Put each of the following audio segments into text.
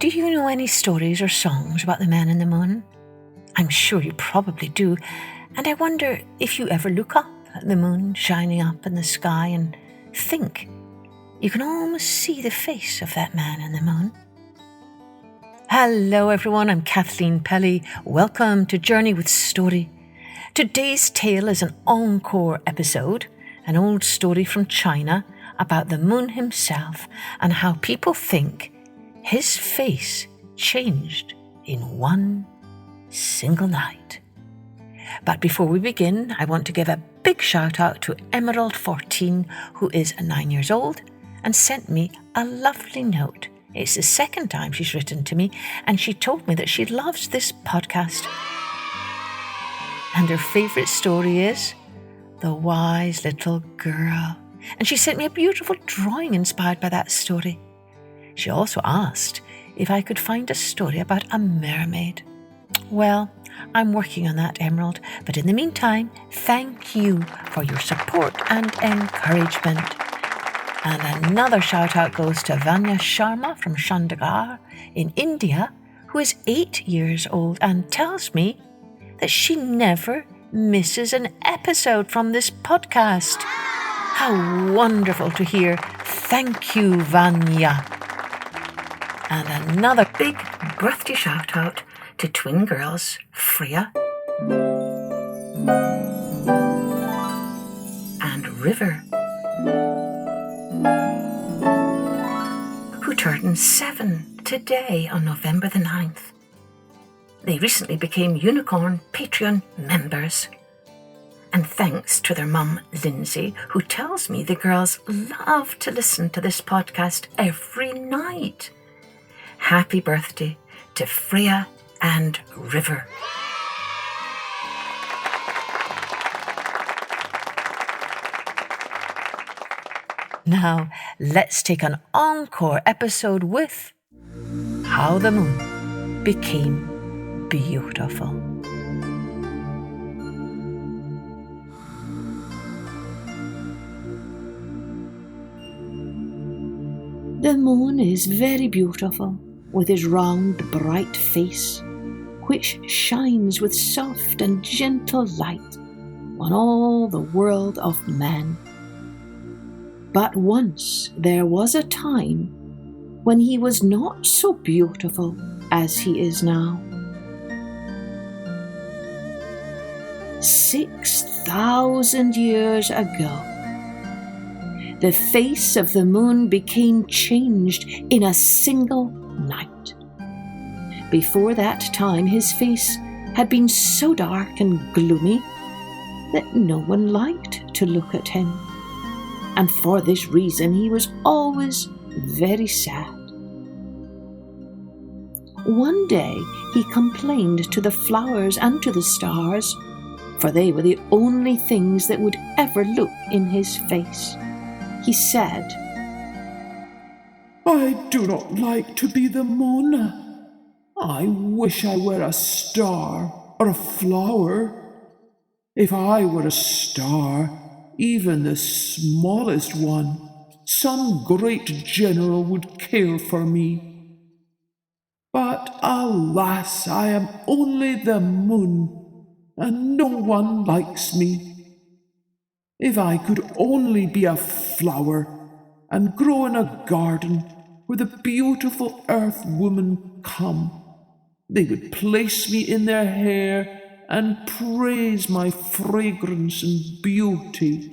Do you know any stories or songs about the man in the moon? I'm sure you probably do, and I wonder if you ever look up at the moon shining up in the sky and think you can almost see the face of that man in the moon. Hello everyone, I'm Kathleen Pelly. Welcome to Journey with Story. Today's tale is an Encore episode, an old story from China about the moon himself and how people think his face changed in one single night. But before we begin, I want to give a big shout out to Emerald14, who is 9 years old and sent me a lovely note. It's the second time she's written to me, and she told me that she loves this podcast. And her favourite story is The Wise Little Girl. And she sent me a beautiful drawing inspired by that story. She also asked if I could find a story about a mermaid. Well, I'm working on that, Emerald, but in the meantime, thank you for your support and encouragement. And another shout out goes to Vanya Sharma from Chandigarh in India, who is 8 years old and tells me that she never misses an episode from this podcast. How wonderful to hear. Thank you, Vanya. And another big birthday shout out to twin girls, Freya and River, who turned 7 today on November the 9th. They recently became Unicorn Patreon members. And thanks to their mum, Lindsay, who tells me the girls love to listen to this podcast every night. Happy birthday to Freya and River. Now, let's take an encore episode with How the Moon Became Beautiful. The moon is very beautiful, with his round, bright face, which shines with soft and gentle light on all the world of men. But once there was a time when he was not so beautiful as he is now. 6,000 years ago, the face of the moon became changed in a single night. Before that time, his face had been so dark and gloomy that no one liked to look at him. And for this reason, he was always very sad. One day, he complained to the flowers and to the stars, for they were the only things that would ever look in his face. He said, I do not like to be the moon. I wish I were a star or a flower. If I were a star, even the smallest one, some great general would care for me. But alas, I am only the moon, and no one likes me. If I could only be a flower and grow in a garden where the beautiful earth women come, they would place me in their hair and praise my fragrance and beauty.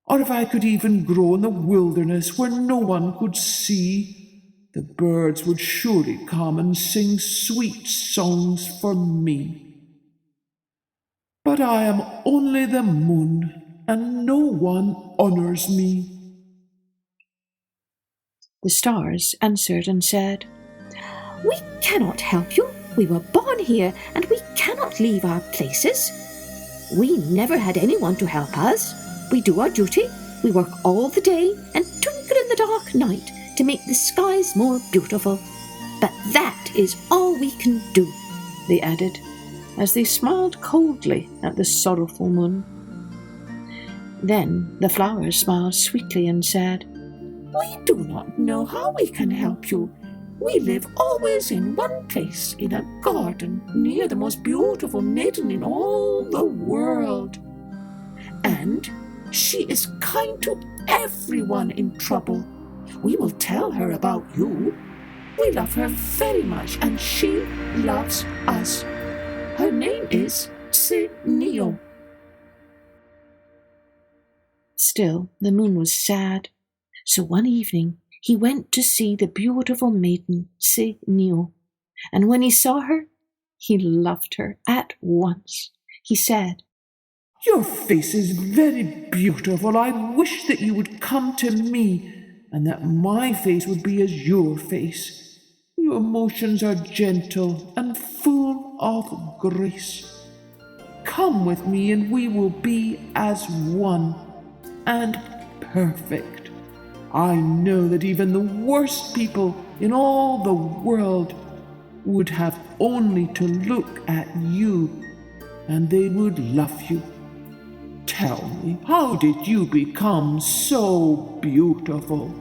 Or if I could even grow in the wilderness where no one could see, the birds would surely come and sing sweet songs for me. But I am only the moon, and no one honours me. The stars answered and said, We cannot help you. We were born here, and we cannot leave our places. We never had anyone to help us. We do our duty. We work all the day and twinkle in the dark night to make the skies more beautiful. But that is all we can do, they added, as they smiled coldly at the sorrowful moon. Then the flowers smiled sweetly and said, We do not know how we can help you. We live always in one place, in a garden near the most beautiful maiden in all the world. And she is kind to everyone in trouble. We will tell her about you. We love her very much, and she loves us. Her name is Neo. Still, the moon was sad. So one evening he went to see the beautiful maiden, Neo. And when he saw her, he loved her at once. He said, "Your face is very beautiful. I wish that you would come to me, and that my face would be as your face. Your emotions are gentle and full of grace. Come with me, and we will be as one, and perfect. I know that even the worst people in all the world would have only to look at you, and they would love you. Tell me, how did you become so beautiful?"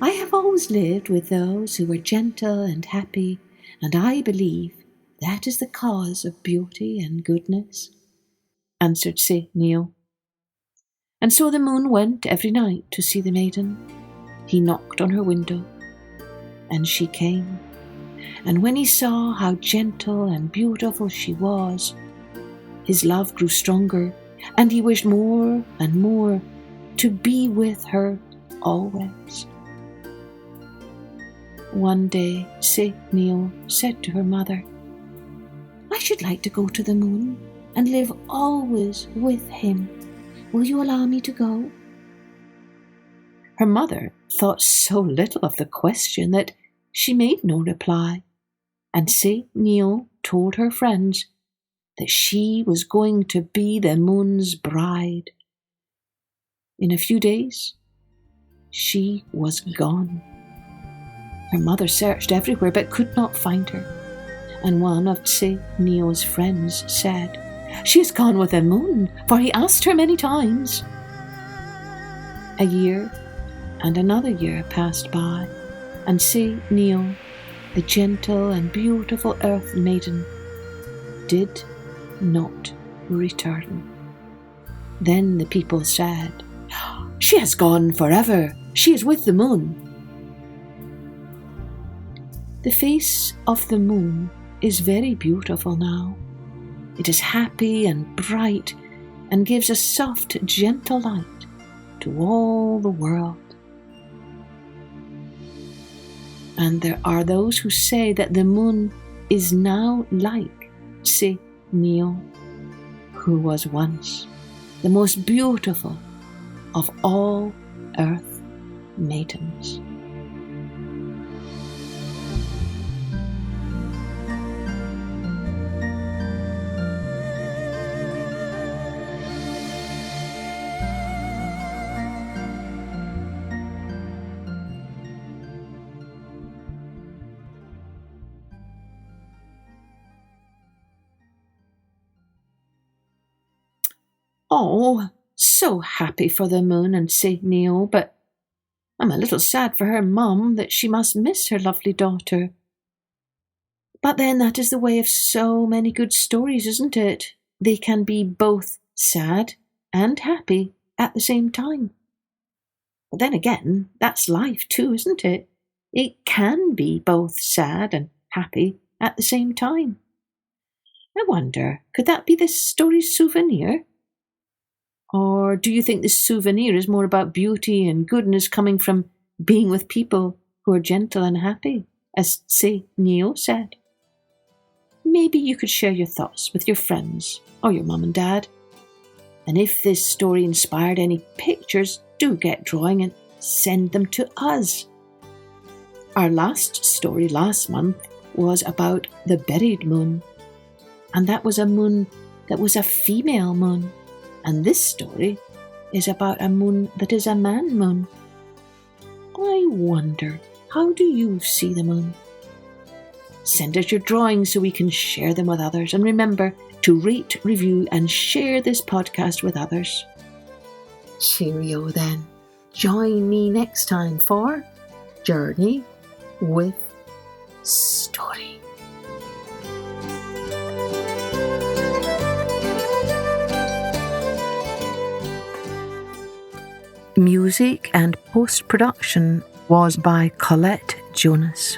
I have always lived with those who were gentle and happy, and I believe that is the cause of beauty and goodness, answered Neo. And so the moon went every night to see the maiden. He knocked on her window, and she came. And when he saw how gentle and beautiful she was, his love grew stronger, and he wished more and more to be with her always. One day, Neo said to her mother, "I should like to go to the moon and live always with him. Will you allow me to go?" Her mother thought so little of the question that she made no reply, and Neo told her friends that she was going to be the moon's bride. In a few days, she was gone. Her mother searched everywhere but could not find her, and one of Neo's friends said, "She has gone with the moon, for he asked her many times." A year and another year passed by, and Neo, the gentle and beautiful earth maiden, did not return. Then the people said, "She has gone forever. She is with the moon." The face of the moon is very beautiful now. It is happy and bright and gives a soft, gentle light to all the world. And there are those who say that the moon is now like Neo, who was once the most beautiful of all earth maidens. Oh, so happy for the moon and Neo, but I'm a little sad for her mum that she must miss her lovely daughter. But then that is the way of so many good stories, isn't it? They can be both sad and happy at the same time. But then again, that's life too, isn't it? It can be both sad and happy at the same time. I wonder, could that be this story's souvenir? Or do you think this souvenir is more about beauty and goodness coming from being with people who are gentle and happy, as Neo said? Maybe you could share your thoughts with your friends or your mum and dad. And if this story inspired any pictures, do get drawing and send them to us. Our last story last month was about the buried moon, and that was a moon that was a female moon. And this story is about a moon that is a man moon. I wonder, how do you see the moon? Send us your drawings so we can share them with others. And remember to rate, review, and share this podcast with others. Cheerio then. Join me next time for Journey with Story. Music and post-production was by Colette Jonas.